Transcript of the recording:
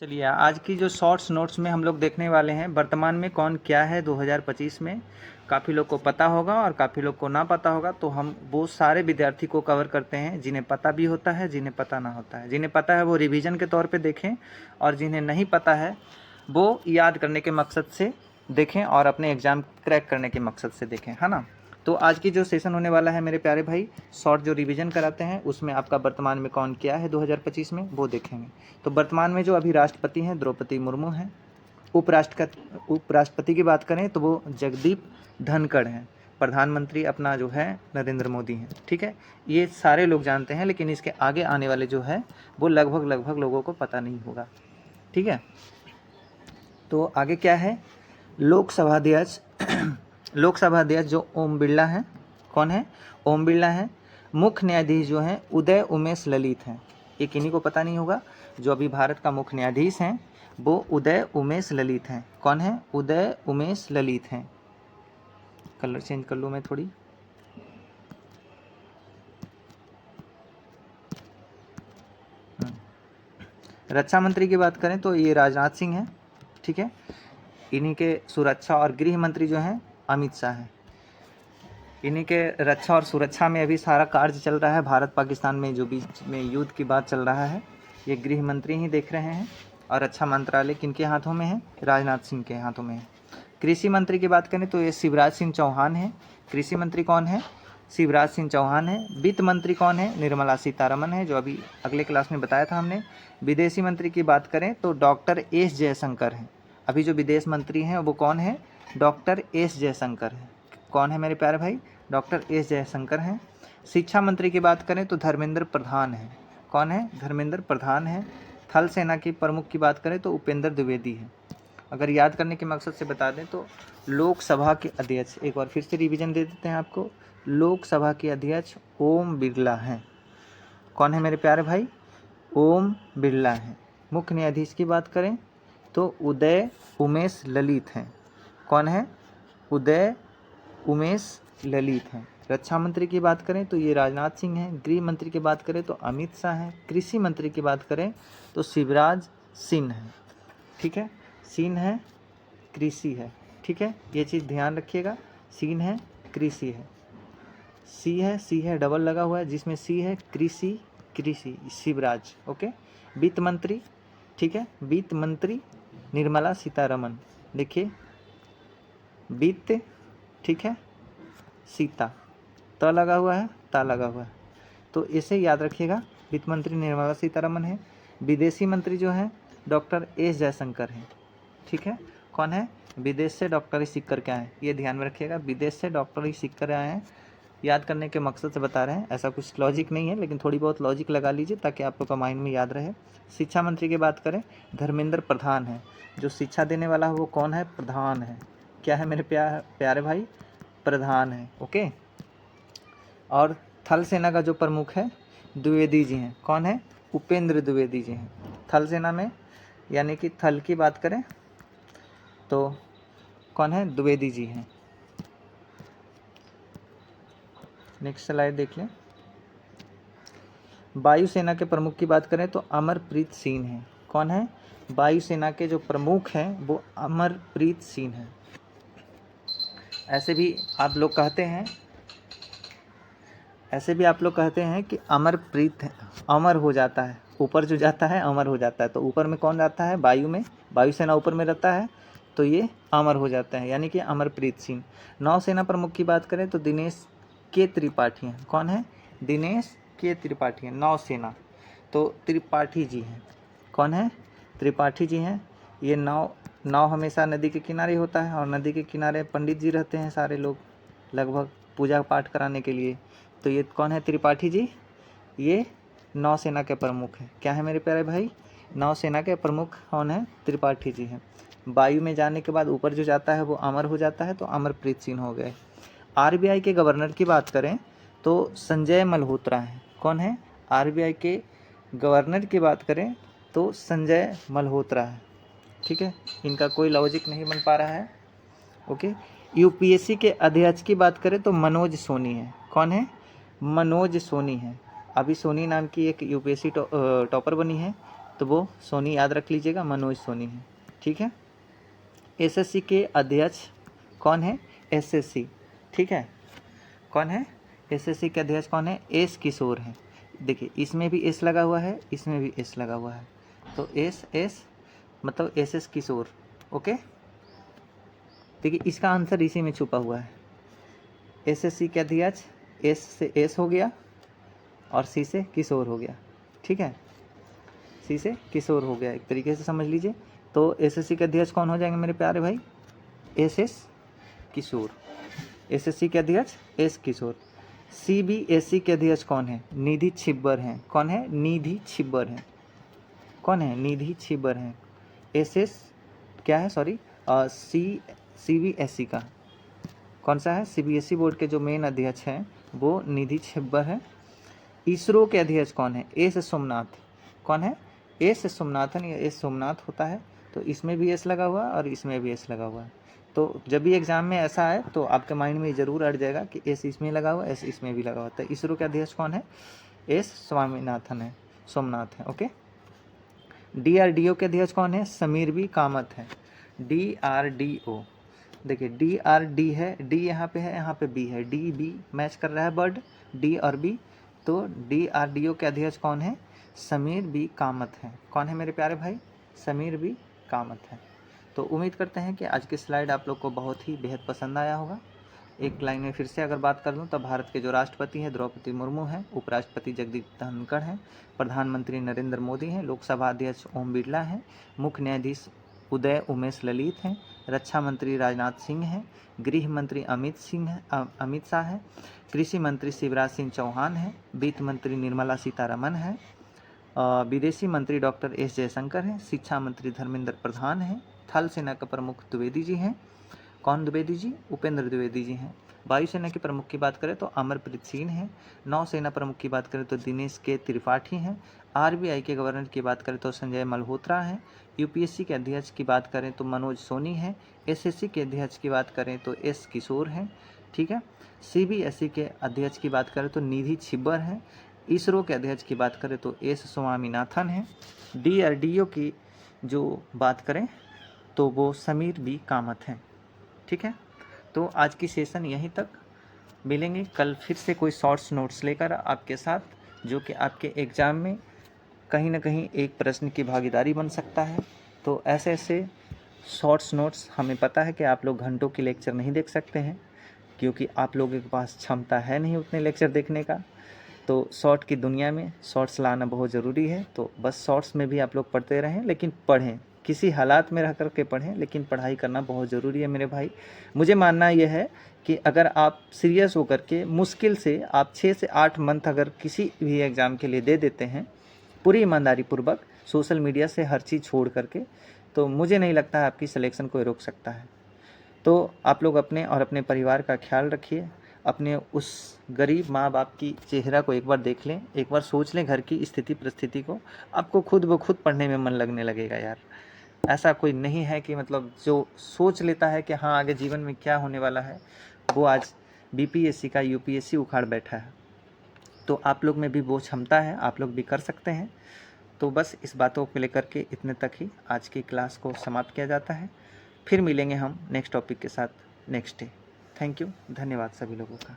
चलिए आज की जो शॉर्ट्स नोट्स में हम लोग देखने वाले हैं वर्तमान में कौन क्या है 2025 में। काफ़ी लोग को पता होगा और काफ़ी लोग को ना पता होगा, तो हम वो सारे विद्यार्थी को कवर करते हैं जिन्हें पता भी होता है, जिन्हें पता ना होता है। जिन्हें पता है वो रिवीजन के तौर पे देखें और जिन्हें नहीं पता है वो याद करने के मकसद से देखें और अपने एग्ज़ाम क्रैक करने के मकसद से देखें, है ना। तो आज की जो सेशन होने वाला है मेरे प्यारे भाई, शॉर्ट जो रिवीजन कराते हैं उसमें आपका वर्तमान में कौन क्या है 2025 में वो देखेंगे। तो वर्तमान में जो अभी राष्ट्रपति हैं द्रौपदी मुर्मू हैं। उपराष्ट्रपति की बात करें तो वो जगदीप धनखड़ हैं। प्रधानमंत्री अपना जो है नरेंद्र मोदी हैं। ठीक है, ये सारे लोग जानते हैं, लेकिन इसके आगे आने वाले जो है वो लगभग लोगों को पता नहीं होगा। ठीक है, तो आगे क्या है, लोकसभा अध्यक्ष लोकसभा अध्यक्ष जो ओम बिरला हैं। कौन है? ओम बिरला हैं। मुख्य न्यायाधीश जो हैं उदय उमेश ललित हैं। ये किन्हीं को पता नहीं होगा, जो अभी भारत का मुख्य न्यायाधीश हैं वो उदय उमेश ललित हैं। कौन है? उदय उमेश ललित हैं। कलर चेंज कर लूँ मैं थोड़ी। रक्षा मंत्री की बात करें तो ये राजनाथ सिंह हैं। ठीक है, इन्हीं के सुरक्षा और गृह मंत्री जो हैं अमित शाह हैं। इन्हीं के रक्षा और सुरक्षा में अभी सारा कार्य चल रहा है। भारत पाकिस्तान में जो बीच में युद्ध की बात चल रहा है, ये गृह मंत्री ही देख रहे हैं। और रक्षा मंत्रालय किनके हाथों में है? राजनाथ सिंह के हाथों में है। कृषि मंत्री की बात करें तो ये शिवराज सिंह चौहान है। कृषि मंत्री कौन है? शिवराज सिंह चौहान है। वित्त मंत्री कौन है? निर्मला सीतारमण है, जो अभी अगले क्लास में बताया था हमने। विदेशी मंत्री की बात करें तो डॉक्टर एस जयशंकर हैं। अभी जो विदेश मंत्री हैं वो कौन है? डॉक्टर एस जयशंकर है। कौन है मेरे प्यारे भाई? डॉक्टर एस जयशंकर हैं। शिक्षा मंत्री की बात करें तो धर्मेंद्र प्रधान है। कौन है? धर्मेंद्र प्रधान है। थल सेना के प्रमुख की बात करें तो उपेंद्र द्विवेदी है। अगर याद करने के मकसद से बता दें तो लोकसभा के अध्यक्ष, एक बार फिर से रिवीजन दे देते हैं आपको, लोकसभा के अध्यक्ष ओम बिरला हैं। कौन है मेरे प्यारे भाई? ओम बिरला हैं। मुख्य न्यायाधीश की बात करें तो उदय उमेश ललित हैं। कौन है? उदय उमेश ललित हैं। रक्षा मंत्री की बात करें तो ये राजनाथ सिंह हैं। गृह मंत्री की बात करें तो अमित शाह हैं। कृषि मंत्री की बात करें तो शिवराज सिंह हैं। ठीक है, सिंह है, कृषि है। ठीक है, ये चीज़ ध्यान रखिएगा। सिंह है, कृषि है। सी है डबल लगा हुआ है, जिसमें सी है कृषि, शिवराज। ओके, वित्त मंत्री, ठीक है, वित्त मंत्री निर्मला सीतारमण। देखिए वित्त, ठीक है, सीता, त लगा हुआ है, ता लगा हुआ है, तो इसे याद रखिएगा। वित्त मंत्री निर्मला सीतारमण है। विदेशी मंत्री जो है डॉक्टर एस जयशंकर हैं। ठीक है, कौन है? विदेश से डॉक्टरी सीख कर के आए हैं, ये ध्यान में रखिएगा। विदेश से डॉक्टरी सीख कर आए हैं, याद करने के मकसद से बता रहे हैं। ऐसा कुछ लॉजिक नहीं है, लेकिन थोड़ी बहुत लॉजिक लगा लीजिए ताकि आप लोग का माइंड में याद रहे। शिक्षा मंत्री की बात करें, धर्मेंद्र प्रधान है। जो शिक्षा देने वाला है वो कौन है? प्रधान है। क्या है मेरे प्यारे भाई? प्रधान है। ओके, और थल सेना का जो प्रमुख है द्विवेदी जी हैं। कौन है? उपेंद्र द्विवेदी जी हैं। थल सेना में यानी कि थल की बात करें तो कौन है? द्विवेदी जी हैं। नेक्स्ट स्लाइड देख लें। वायुसेना के प्रमुख की बात करें तो अमरप्रीत सिंह हैं। कौन है? वायुसेना के जो प्रमुख हैं वो अमरप्रीत सिंह हैं। ऐसे भी आप लोग कहते हैं कि अमरप्रीत अमर हो जाता है, ऊपर जो जाता है अमर हो जाता है। तो ऊपर में कौन जाता है? वायु में, वायुसेना ऊपर में रहता है, तो ये अमर हो जाता है, यानी कि अमरप्रीत सिंह। नौसेना प्रमुख की बात करें तो दिनेश के त्रिपाठी हैं। कौन है? दिनेश के त्रिपाठी हैं। नौसेना तो त्रिपाठी जी हैं। कौन है? त्रिपाठी जी हैं। ये नाव हमेशा नदी के किनारे होता है, और नदी के किनारे पंडित जी रहते हैं सारे लोग, लगभग पूजा पाठ कराने के लिए। तो ये कौन है? त्रिपाठी जी। ये नौसेना के प्रमुख हैं। क्या है मेरे प्यारे भाई? नौसेना के प्रमुख कौन है? त्रिपाठी जी हैं। वायु में जाने के बाद ऊपर जो जाता है वो अमर हो जाता है, तो अमरप्रीत सिंह हो गए। आरबीआई के गवर्नर की बात करें तो संजय मल्होत्रा हैं। कौन है? आरबीआई के गवर्नर की बात करें तो संजय मल्होत्रा है। ठीक है, इनका कोई लॉजिक नहीं बन पा रहा है। ओके, यूपीएससी के अध्यक्ष की बात करें तो मनोज सोनी है। कौन है? मनोज सोनी है। अभी सोनी नाम की एक यूपीएससी टॉपर बनी है, तो वो सोनी याद रख लीजिएगा, मनोज सोनी है, ठीक है। एसएससी के अध्यक्ष कौन है? एसएससी, ठीक है, कौन है? एसएससी के अध्यक्ष कौन है? एस किशोर है। देखिए इसमें भी एस लगा हुआ है, इसमें भी एस लगा हुआ है, तो एस मतलब एस किशोर, ओके। देखिए इसका आंसर इसी में छुपा हुआ है। एसएससी के अध्यक्ष एस से एस हो गया और सी से किशोर हो गया, ठीक है, सी से किशोर हो गया, एक तरीके से समझ लीजिए। तो एसएससी के अध्यक्ष कौन हो जाएंगे मेरे प्यारे भाई? एस किशोर। एसएससी के अध्यक्ष एस किशोर। सीबीएसई के अध्यक्ष कौन है? निधि छिब्बर हैं। कौन है? निधि छिब्बर हैं। कौन है? निधि छिब्बर हैं। एसएस क्या है, सॉरी, सीबीएसई का कौन सा है? सीबीएसई बोर्ड के जो मेन अध्यक्ष हैं वो निधि छिब्बर है। इसरो के अध्यक्ष कौन है? एस सोमनाथ। कौन है? एस सोमनाथन या एस सोमनाथ होता है, तो इसमें भी एस लगा हुआ है और इसमें भी एस लगा हुआ है। तो जब भी एग्जाम में ऐसा है तो आपके माइंड में ज़रूर अट जाएगा कि एस इसमें लगा हुआ है, एस इसमें भी लगा हुआ है। तो इसरो के अध्यक्ष कौन है? एस स्वामीनाथन है, सोमनाथ है, ओके। डीआरडीओ के अध्यक्ष कौन है? समीर बी कामत है। डीआरडीओ, देखिए डीआरडी है, डी यहाँ पे है, यहाँ पे बी है, डी बी मैच कर रहा है वर्ड, डी और बी। तो डीआरडीओ के अध्यक्ष कौन है? समीर बी कामत है। कौन है मेरे प्यारे भाई? समीर बी कामत है। तो उम्मीद करते हैं कि आज की स्लाइड आप लोग को बहुत ही बेहद पसंद आया होगा। एक लाइन में फिर से अगर बात कर लूँ तो भारत के जो राष्ट्रपति हैं द्रौपदी मुर्मू हैं, उपराष्ट्रपति जगदीप धनखड़ हैं, प्रधानमंत्री नरेंद्र मोदी हैं, लोकसभा अध्यक्ष ओम बिरला हैं, मुख्य न्यायाधीश उदय उमेश ललित हैं, रक्षा मंत्री राजनाथ सिंह हैं, गृह मंत्री अमित शाह हैं, कृषि मंत्री शिवराज सिंह चौहान हैं, वित्त मंत्री निर्मला सीतारमन हैं, विदेशी मंत्री डॉक्टर एस जयशंकर हैं, शिक्षा मंत्री धर्मेंद्र प्रधान हैं, थल सेना के प्रमुख द्विवेदी जी हैं। कौन द्विवेदी जी? उपेंद्र द्विवेदी जी हैं। वायुसेना के प्रमुख की बात करें तो अमरप्रीत सिंह हैं। नौसेना प्रमुख की बात करें तो दिनेश के त्रिपाठी हैं। आरबीआई के गवर्नर की बात करें तो संजय मल्होत्रा हैं। यूपीएससी के अध्यक्ष की बात करें तो मनोज सोनी हैं। एसएससी के अध्यक्ष की बात करें तो एस किशोर हैं, ठीक है। सीबीएसई के अध्यक्ष की बात करें तो निधि छिब्बर हैं। इसरो के अध्यक्ष की बात करें तो एस स्वामीनाथन हैं। डीआरडीओ की जो बात करें तो वो समीर बी कामत हैं, ठीक है। तो आज की सेशन यहीं तक, मिलेंगे कल फिर से कोई शॉर्ट्स नोट्स लेकर आपके साथ, जो कि आपके एग्ज़ाम में कहीं ना कहीं एक प्रश्न की भागीदारी बन सकता है। तो ऐसे ऐसे शॉर्ट्स नोट्स, हमें पता है कि आप लोग घंटों की लेक्चर नहीं देख सकते हैं क्योंकि आप लोगों के पास क्षमता है नहीं उतने लेक्चर देखने का। तो शॉर्ट की दुनिया में शॉर्ट्स लाना बहुत ज़रूरी है। तो बस शॉर्ट्स में भी आप लोग पढ़ते रहें, लेकिन पढ़ें, किसी हालात में रह कर के पढ़ें, लेकिन पढ़ाई करना बहुत ज़रूरी है मेरे भाई। मुझे मानना यह है कि अगर आप सीरियस होकर के मुश्किल से आप 6 से 8 मंथ अगर किसी भी एग्ज़ाम के लिए दे देते हैं पूरी ईमानदारी पूर्वक, सोशल मीडिया से हर चीज़ छोड़ करके, तो मुझे नहीं लगता है आपकी सिलेक्शन कोई रोक सकता है। तो आप लोग अपने और अपने परिवार का ख्याल रखिए। अपने उस गरीब माँ बाप की चेहरा को एक बार देख लें, एक बार सोच लें घर की स्थिति परिस्थिति को, आपको खुद ब खुद पढ़ने में मन लगने लगेगा यार। ऐसा कोई नहीं है कि मतलब जो सोच लेता है कि हाँ आगे जीवन में क्या होने वाला है, वो आज बीपीएससी का यूपीएससी उखाड़ बैठा है। तो आप लोग में भी वो क्षमता है, आप लोग भी कर सकते हैं। तो बस इस बातों को लेकर के इतने तक ही आज की क्लास को समाप्त किया जाता है। फिर मिलेंगे हम नेक्स्ट टॉपिक के साथ नेक्स्ट डे। थैंक यू, धन्यवाद सभी लोगों का।